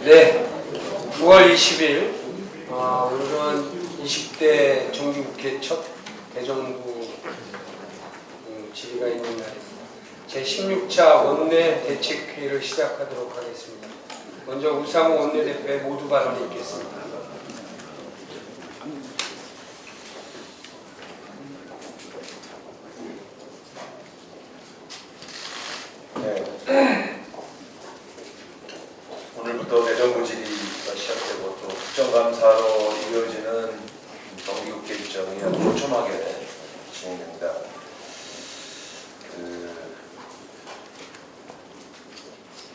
네, 9월 20일 오늘은 20대 정기국회 첫 대정부 질의가 있는 날입니다. 제16차 원내 대책회의를 시작하도록 하겠습니다. 먼저 우상호 원내대표의 모두 발언이 있겠습니다. 오늘부터 대정부 질의가 시작되고 또 국정감사로 이루어지는 정기국회 일정이 아주 촘촘하게 진행됩니다.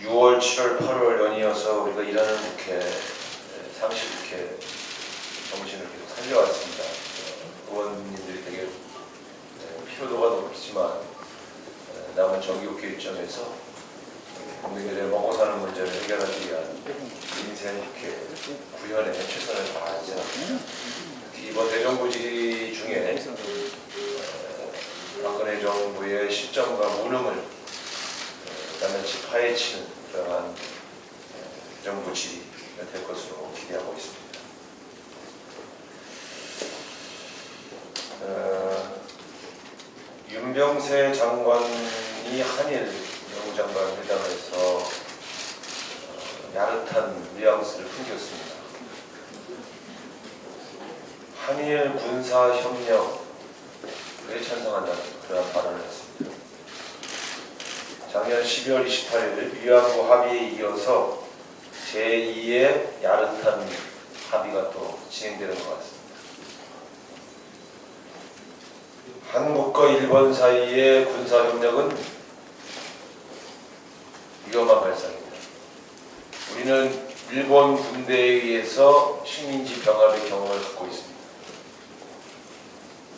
6월, 7월, 8월 연이어서 우리가 일하는 국회, 상시국회 정신을 계속 살려왔습니다. 의원님들이 되게 피로도가 높지만 남은 정기국회 일정에서 국민들의 먹고 사는 문제를 해결하기 위한 민생국회 구현에 최선을 다하지 않습니다. 이번 대정부 질의 중에 박근혜 정부의 실정과 무능을 낱낱이 파헤치는 그러한 대정부 질의가 될 것으로 기대하고 있습니다. 윤병세 장관이 한일 외무장관 회담에서 야릇한 뉘앙스를 풍겼습니다. 한일 군사 협력에 찬성한다는 그런 발언을 했습니다. 작년 12월 28일 위안부 합의에 이어서 제2의 야릇한 합의가 또 진행되는 것 같습니다. 한국과 일본 사이의 군사협력은 위험한 발상입니다. 우리는 일본 군대에 의해서 식민지 병합의 경험을 갖고 있습니다.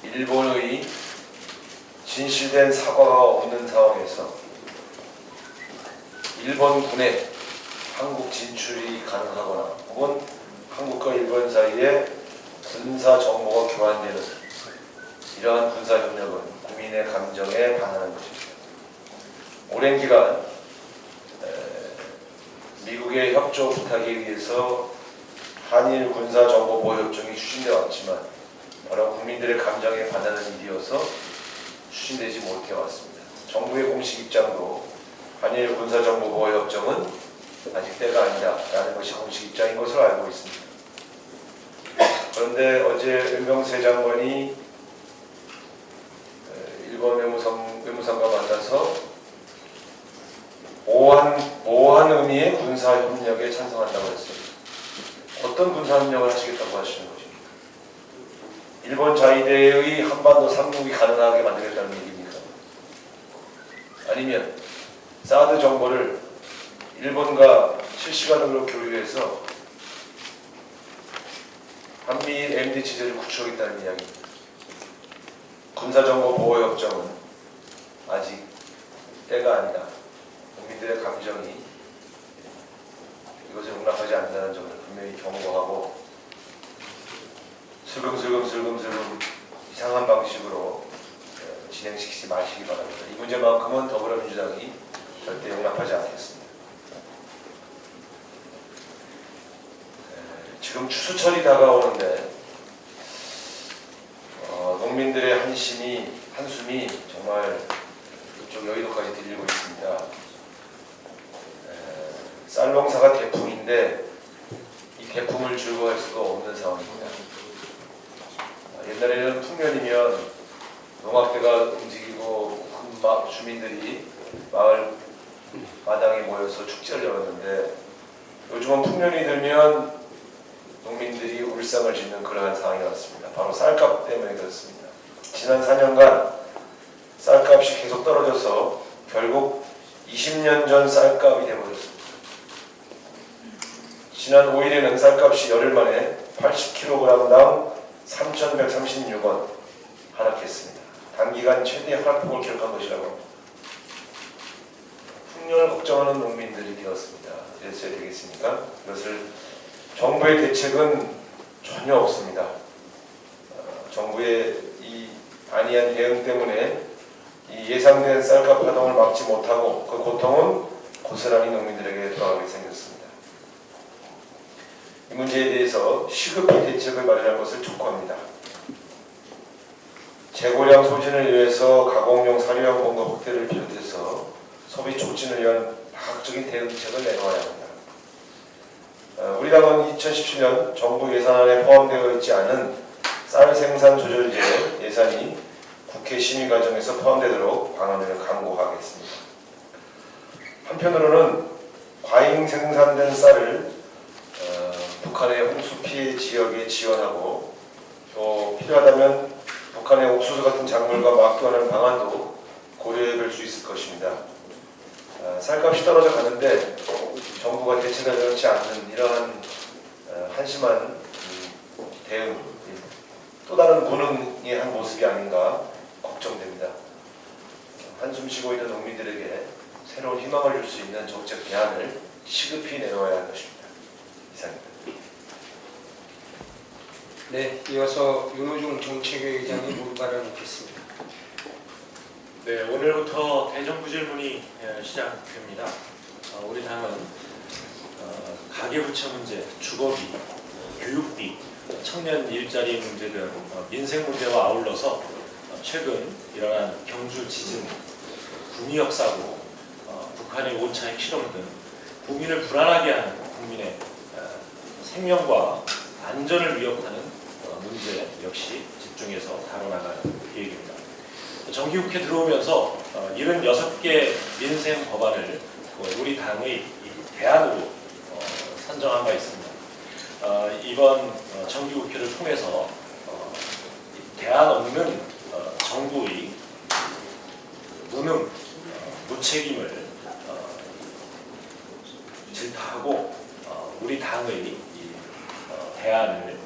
일본의 진실된 사과가 없는 상황에서 일본 군의 한국 진출이 가능하거나 혹은 한국과 일본 사이에 군사 정보가 교환되는 이러한 군사협력은 국민의 감정에 반하는 것입니다. 오랜 기간 미국의 협조 부탁에 의해서 한일 군사정보보호협정이 추진되어 왔지만 바로 국민들의 감정에 반하는 일이어서 추진되지 못해 왔습니다. 정부의 공식 입장도 한일 군사정보보호협정은 아직 때가 아니다라는 것이 공식 입장인 것으로 알고 있습니다. 그런데 어제 윤병세 장관이 일본 외무상과 만나서 모호한 의미의 군사협력에 찬성한다고 했습니다. 어떤 군사협력을 하시겠다고 하시는 것입니까? 일본 자위대의 한반도 상륙이 가능하게 만들겠다는 얘기입니까? 아니면 사드 정보를 일본과 실시간으로 교류해서 한미일 MD 체제를 구축하겠다는 이야기입니다. 군사정보보호협정은 아직 때가 아니다. 국민들의 감정이 이것을 용납하지 않는다는 점을 분명히 경고하고 슬금슬금 이상한 방식으로 진행시키지 마시기 바랍니다. 이 문제만큼은 더불어민주당이 절대 용납하지 않겠습니다. 지금 추수철이 다가오는데 농민들의 한숨이 정말 이쪽 여의도까지 들리고 있습니다. 쌀농사가 대풍인데 이 대풍을 즐거워할 수가 없는 상황입니다. 옛날에는 풍년이면 농악대가 움직이고 주민들이 마을 마당에 모여서 축제를 열었는데 요즘은 풍년이 들면 농민들이 울상을 짓는 그러한 상황이 왔습니다. 바로 쌀값 때문에 그렇습니다. 지난 4년간 쌀값이 계속 떨어져서 결국 20년 전 쌀값이 되어버렸습니다. 지난 5일에는 쌀값이 열흘 만에 80kg당 3,136원 하락했습니다. 단기간 최대 하락폭을 기록한 것이라고 합니다. 풍년을 걱정하는 농민들이 되었습니다. 어떻게 해야 되겠습니까? 이것을 정부의 대책은 전혀 없습니다. 정부의 이 안이한 대응 때문에 이 예상된 쌀값 파동을 막지 못하고 그 고통은 고스란히 농민들에게 돌아가게 생겼습니다. 이 문제에 대해서 시급히 대책을 마련할 것을 촉구합니다. 재고량 소진을 위해서 가공용 사료양 공급 확대를 비롯해서 소비 촉진을 위한 파격적인 대응책을 내놓아야 합니다. 우리 당은 2017년 정부 예산안에 포함되어 있지 않은 쌀 생산 조절제 예산이 국회 심의 과정에서 포함되도록 방안을 강구하겠습니다. 한편으로는 과잉 생산된 쌀을 북한의 홍수 피해 지역에 지원하고 또 필요하다면 북한의 옥수수 같은 작물과 막교하는 방안도 고려해 볼 수 있을 것입니다. 쌀값이 떨어져 가는데 정부가 대책을 내놓지 않는 이러한 한심한 대응, 또 다른 고능의 한 모습이 아닌가 걱정됩니다. 한숨 쉬고 있는 농민들에게 새로운 희망을 줄 수 있는 정책 대안을 시급히 내놓아야 할 것입니다. 이상입니다. 네, 이어서 윤호중 정책위의장이 모두 발언하겠습니다. 네, 오늘부터 대정부 질문이 시작됩니다. 우리 당은 가계부채 문제, 주거비, 교육비, 청년 일자리 문제 등 민생 문제와 아울러서 최근 일어난 경주 지진, 구미역 사고, 북한의 5차 핵실험 등 국민을 불안하게 하는 국민의 생명과 안전을 위협하는 문제 역시 집중해서 다뤄나갈 계획입니다. 정기국회 들어오면서 76개 민생 법안을 우리 당의 대안으로 선정한 바 있습니다. 이번 정기국회를 통해서 대안 없는 정부의 무능, 무책임을 질타하고 우리 당의 대안을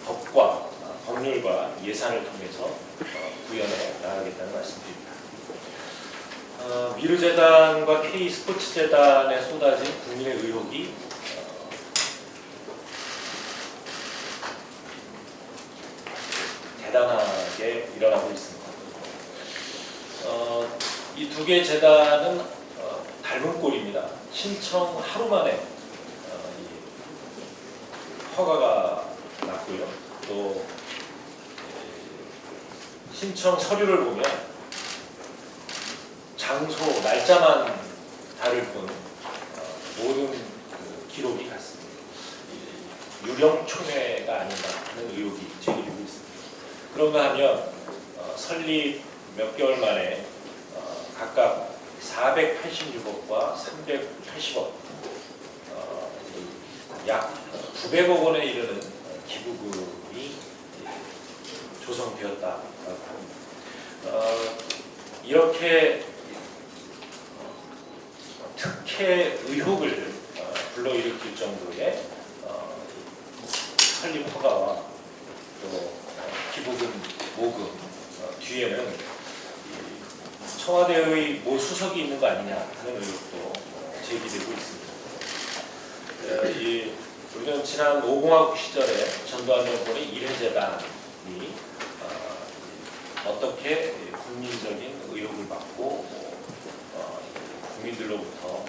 법과 법률과 예산을 통해서 구현해 나가겠다는 말씀드립니다. 미르재단과 K스포츠재단에 쏟아진 국민의 의혹이 대단하게 일어나고 있습니다. 이 두 개 재단은 닮은 꼴입니다. 신청 하루 만에 허가가 났고요. 또 신청 서류를 보면 장소, 날짜만 다를 뿐 모든 기록이 같습니다. 유령 총회가 아닌가 하는 의혹이 제기되고 있습니다. 그런가 하면 설립 몇 개월 만에 각각 486억과 380억, 약 900억 원에 이르는 기부금이 조성되었다고 합니다. 이렇게 특혜 의혹을 불러일으킬 정도의 설립 허가와 또 기부금, 모금 뒤에는 청와대의 모 수석이 있는 거 아니냐 하는 의혹도 제기되고 있습니다. 우리는 지난 5공화국 시절에 전두환 정권의 이례재단이 어떻게 국민적인 의혹을 받고 국민들로부터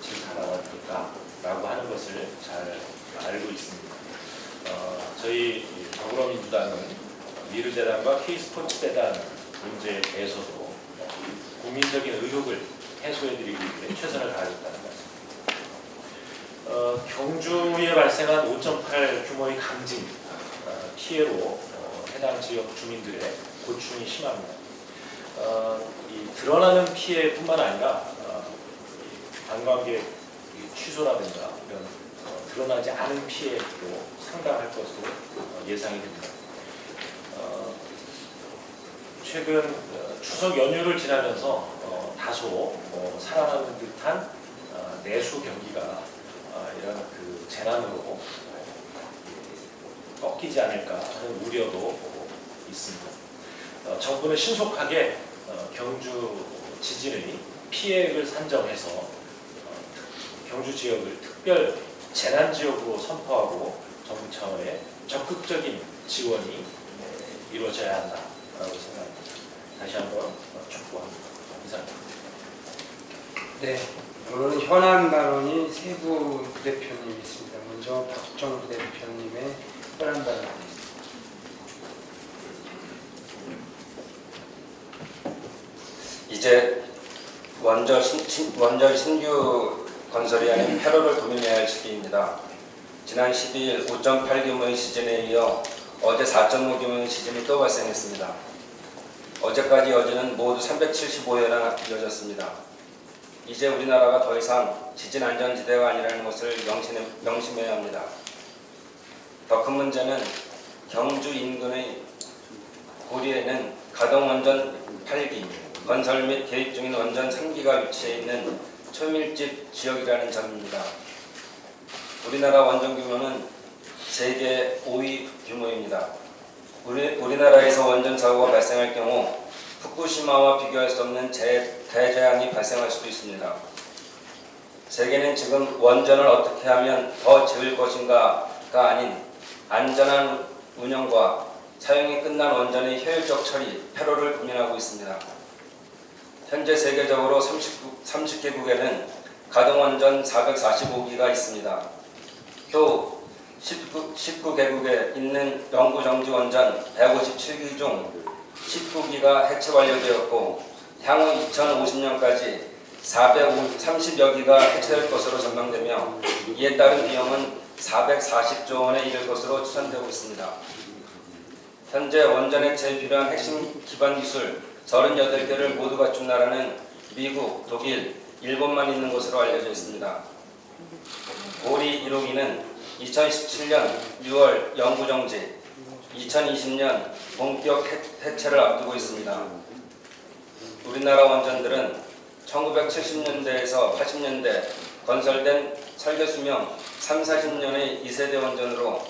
질타나왔을까라고 하는 것을 잘 알고 있습니다. 저희 더불어민주당은 미르재단과 K스포츠재단 문제에 대해서도 국민적인 의혹을 해소해드리기 위해 최선을 다하겠다는 말씀입니다. 경주에 발생한 5.8 규모의 강진 피해로 해당 지역 주민들의 고충이 심합니다. 이 드러나는 피해뿐만 아니라 관광객 취소라든가 이런 드러나지 않은 피해도 상당할 것으로 예상이 됩니다. 최근 추석 연휴를 지나면서 다소 살아나는 듯한 내수 경기가 이런 재난으로 꺾이지 않을까 하는 우려도 있습니다. 정부는 신속하게 경주 지진의 피해액을 산정해서 경주 지역을 특별 재난 지역으로 선포하고 정부 차원의 적극적인 지원이 이루어져야 한다라고 생각합니다. 다시 한번 촉구합니다. 이상입니다. 네, 오늘은 현안 발언이 세 분 대표님이 있습니다. 먼저 박정 부대표님의 현안 발언. 이제 원전 신규 건설이 아닌 폐로를 도면해야 할 시기입니다. 지난 12일 5.8 규모의 지진에 이어 어제 4.5 규모의 지진이 또 발생했습니다. 어제까지 어제는 모두 375회나 이어졌습니다. 이제 우리나라가 더 이상 지진 안전지대가 아니라는 것을 명심해야 합니다. 더 큰 문제는 경주 인근의 고리에는 가동 원전 8기, 건설 및 계획 중인 원전 3기가 위치해 있는 초밀집 지역이라는 점입니다. 우리나라 원전 규모는 세계 5위 규모입니다. 우리나라에서 원전 사고가 발생할 경우 후쿠시마와 비교할 수 없는 대재앙이 발생할 수도 있습니다. 세계는 지금 원전을 어떻게 하면 더 지을 것인가가 아닌 안전한 운영과 사용이 끝난 원전의 효율적 처리, 폐로를 고민하고 있습니다. 현재 세계적으로 30개국에는 가동원전 445기가 있습니다. 또 19개국에 있는 영구정지 원전 157기 중 19기가 해체 완료되었고 향후 2050년까지 430여 기가 해체될 것으로 전망되며 이에 따른 비용은 440조 원에 이를 것으로 추산되고 있습니다. 현재 원전 해체에 필요한 핵심 기반 기술 38개를 모두 갖춘 나라는 미국, 독일, 일본만 있는 것으로 알려져 있습니다. 고리 1호기는 2017년 6월 영구정지, 2020년 본격 해체를 앞두고 있습니다. 우리나라 원전들은 1970년대에서 80년대 건설된 설계수명 30-40년의 2세대 원전으로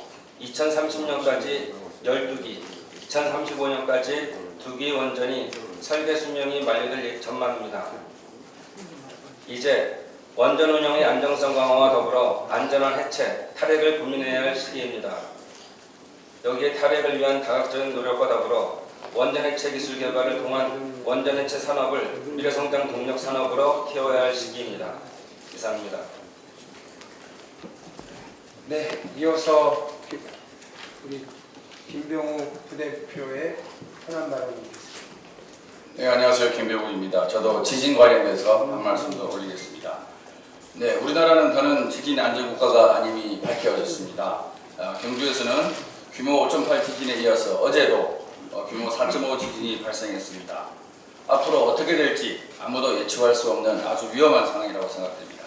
2030년까지 12기, 2035년까지 2기 원전이 설계수명이 만료될 전망입니다. 이제 원전 운영의 안정성 강화와 더불어 안전한 해체, 탈핵을 고민해야 할 시기입니다. 여기에 탈핵을 위한 다각적인 노력과 더불어 원전 해체 기술 개발을 통한 원전 해체 산업을 미래성장 동력 산업으로 키워야 할 시기입니다. 이상입니다. 네, 이어서 우리 김병우 부대표의 현안 발언입니다. 네, 안녕하세요. 김병우입니다. 저도 지진 관련해서 한 말씀도 올리겠습니다. 네, 우리나라는 더는 지진 안전국가가 아님이 밝혀졌습니다. 경주에서는 규모 5.8 지진에 이어서 어제도 규모 4.5 지진이 발생했습니다. 앞으로 어떻게 될지 아무도 예측할 수 없는 아주 위험한 상황이라고 생각됩니다.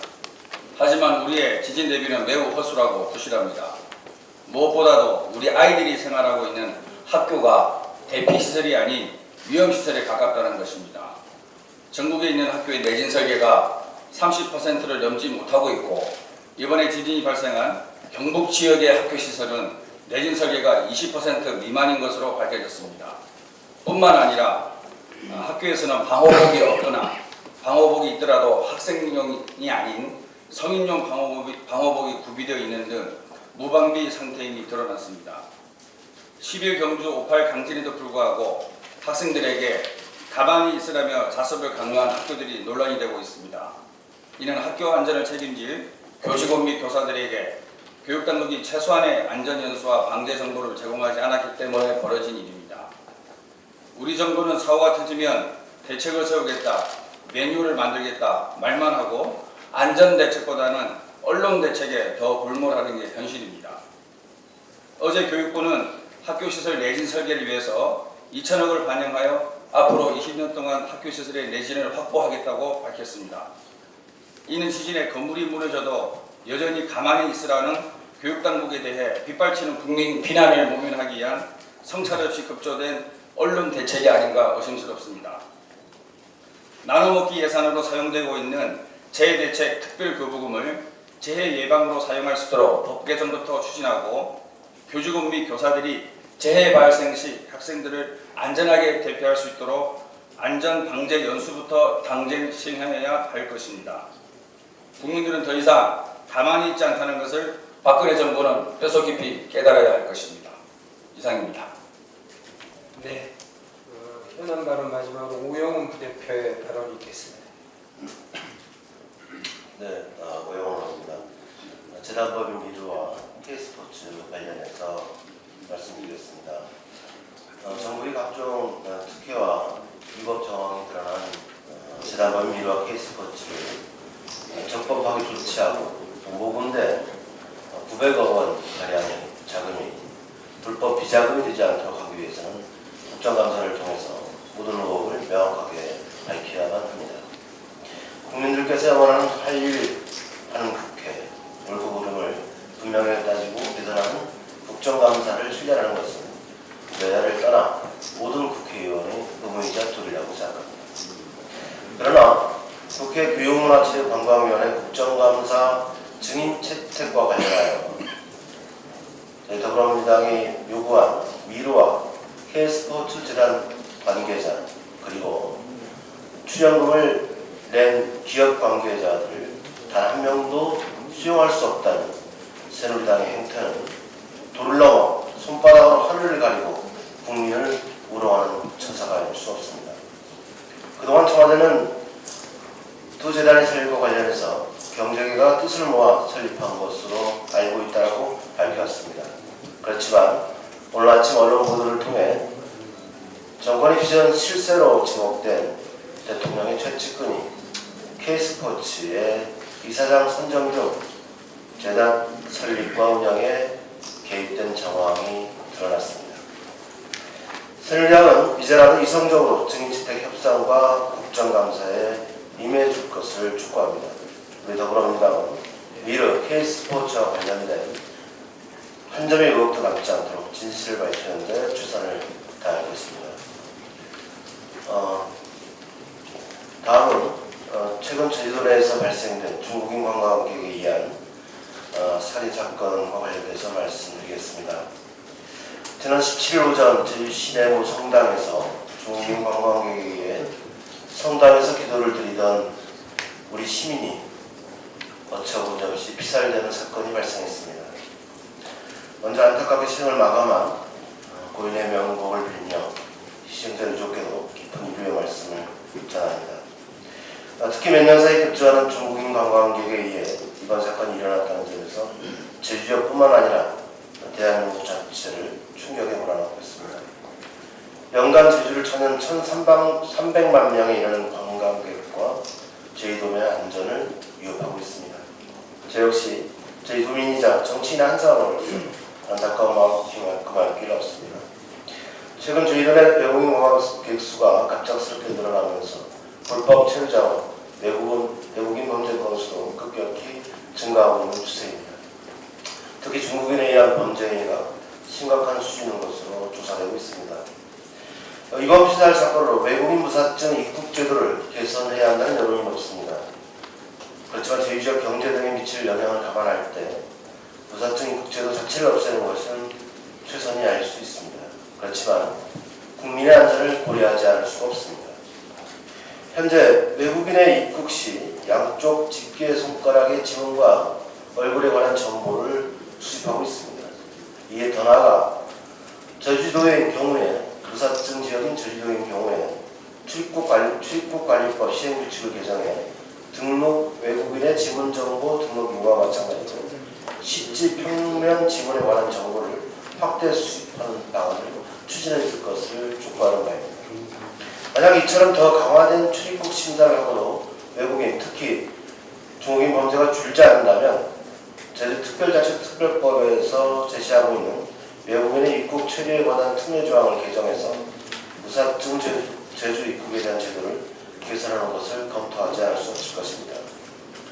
하지만 우리의 지진 대비는 매우 허술하고 부실합니다. 무엇보다도 우리 아이들이 생활하고 있는 학교가 대피시설이 아닌 위험시설에 가깝다는 것입니다. 전국에 있는 학교의 내진 설계가 30%를 넘지 못하고 있고 이번에 지진이 발생한 경북 지역의 학교 시설은 내진 설계가 20% 미만인 것으로 밝혀졌습니다. 뿐만 아니라 학교에서는 방호복이 없거나 방호복이 있더라도 학생용이 아닌 성인용 방호복이 구비되어 있는 등 무방비 상태임이 드러났습니다. 10일 경주 5.8 강진에도 불구하고 학생들에게 가만히 있으라며 자습을 강요한 학교들이 논란이 되고 있습니다. 이는 학교 안전을 책임질 교직원 및 교사들에게 교육당국이 최소한의 안전연수와 방제 정보를 제공하지 않았기 때문에 벌어진 일입니다. 우리 정부는 사고가 터지면 대책을 세우겠다, 매뉴얼을 만들겠다 말만 하고 안전대책보다는 언론대책에 더 골몰하는 게 현실입니다. 어제 교육부는 학교시설 내진 설계를 위해서 2천억을 반영하여 앞으로 20년 동안 학교시설의 내진을 확보하겠다고 밝혔습니다. 이는 지진에 건물이 무너져도 여전히 가만히 있으라는 교육당국에 대해 빗발치는 국민 비난을 모면하기 위한 성찰 없이 급조된 언론 대책이 아닌가 의심스럽습니다. 나눠먹기 예산으로 사용되고 있는 재해대책 특별교부금을 재해 예방으로 사용할 수 있도록 법 개정부터 추진하고 교직원 및 교사들이 재해 발생 시 학생들을 안전하게 대피할 수 있도록 안전방제 연수부터 당장 시행해야 할 것입니다. 국민들은 더 이상 가만히 있지 않다는 것을 박근혜 정부는 뼛속 깊이 깨달아야 할 것입니다. 이상입니다. 네, 현안 발언 마지막으로 오영훈 부대표의 발언이 있겠습니다. 네, 오영원입니다. 재단법인 미르와 K스포츠 관련해서 말씀드리겠습니다. 정부의 각종 특혜와 위법 정황이 드러난 재단법인 미르와 K스포츠를 적법하게 조치하고 모금된 900억 원 가량의 자금이 불법 비자금이 되지 않도록 하기 위해서는 국정감사를 통해서 모든 의혹을 명확하게 밝혀야만 합니다. 국민들께서 원하는 할 일 하는 국회, 옳고 그름을 분명하게 따지고 개선하는 국정감사를 실현하는 것은 여야를 떠나 모든 국회의원의 의무이자 도리라고 생각합니다. 그러나 국회 교육문화체육관광위원회 국정감사 증인 채택과 관련하여 저희 더불어민주당이 요구한 미르와 K스포츠 재단 관계자 그리고 출연금을 낸 기업 관계자들을 단 한 명도 수용할 수 없다는 새누리당의 행태는 도를 넘어 손바닥으로 하늘을 가리고 국민을 우롱하는 처사가 아닐 수 없습니다. 그동안 청와대는 두 재단의 설립과 관련해서 경제계가 뜻을 모아 설립한 것으로 알고 있다고 밝혔습니다. 그렇지만 오늘 아침 언론 보도를 통해 정권의 비전 실세로 지목된 대통령의 최측근이 K스포츠의 이사장 선정 등 재단 설립과 운영에 개입된 정황이 드러났습니다. 새누리당은 이제라도 이성적으로 증인채택 협상과 국정감사에 임해줄 것을 촉구합니다. 우리 더불어민주당은 미르 K스포츠와 관련된 한 점의 의혹도 남지 않도록 진실을 밝히는 데 최선을 다하겠습니다. 다음은 최근 제주도 내에서 발생된 중국인 관광객에 의한 살인 사건과 관련해서 말씀드리겠습니다. 지난 17일 오전 제주 시내 모 성당에서 중국인 관광객에 의해 성당에서 기도를 드리던 우리 시민이 어처구니없이 피살되는 사건이 발생했습니다. 먼저 안타깝게 생을 마감한 고인의 명복을 빌며 희생자 유족께도 깊은 위로의 말씀을 전합니다. 특히 몇 년 사이 급증하는 중국인 관광객에 의해 이번 사건이 일어났다는 점에서 제주 지역뿐만 아니라 대한민국 자체를 충격에 몰아넣고 있습니다. 연간 제주를 찾는 1,300만 명에 이르는 관광객과 제주도민의 안전을 위협하고 있습니다. 저 역시 제주도민이자 정치인의 한 사람으로서 안타까운 마음이 그만 길 없습니다. 최근 제주도의 외국인 관광객 수가 갑작스럽게 늘어나면서 불법 체류자와 외국인 범죄 건수도 급격히 증가하고 있는 추세입니다. 특히 중국인에 의한 범죄 행위가 심각한 수준인 것으로 조사되고 있습니다. 이번 피살 사건으로 외국인 무사증 입국 제도를 개선해야 한다는 여론이 높습니다. 그렇지만 제주 지역 경제 등에 미칠 영향을 감안할 때 무사증 입국 제도 자체를 없애는 것은 최선이 아닐 수 있습니다. 그렇지만 국민의 안전을 고려하지 않을 수가 없습니다. 현재 외국인의 입국 시 양쪽 집게 손가락의 지문과 얼굴에 관한 정보를 수집하고 있습니다. 이에 더 나아가 제주도의 경우에 무사증 지역인 제주도의 경우에 출입국관리법 시행규칙을 개정해 등록 외국인의 지문정보 등록 요구와 마찬가지로 실제 평면 지문에 관한 정보를 확대 수집하는 방안을 추진해 줄 것을 촉구하는 바입니다. 만약 이처럼 더 강화된 출입국 심사를 하고도 외국인, 특히 중국인 범죄가 줄지 않는다면 제주특별자치특별법에서 제시하고 있는 외국인의 입국 처리에 관한 특례 조항을 개정해서 무사증 제주 입국에 대한 제도를 개선하는 것을 검토하지 않을 수 없을 것입니다.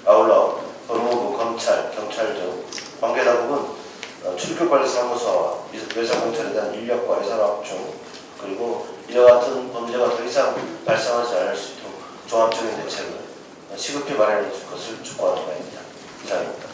아울러 법무부, 검찰, 경찰 등 관계당국은 출입국관리사무소와 외상공찰에 대한 인력과 예산 확충 그리고 이와 같은 범죄가 더 이상 발생하지 않을 수 있도록 종합적인 대책을 시급히 마련해 줄 것을 촉구하는 바입니다. 이상입니다.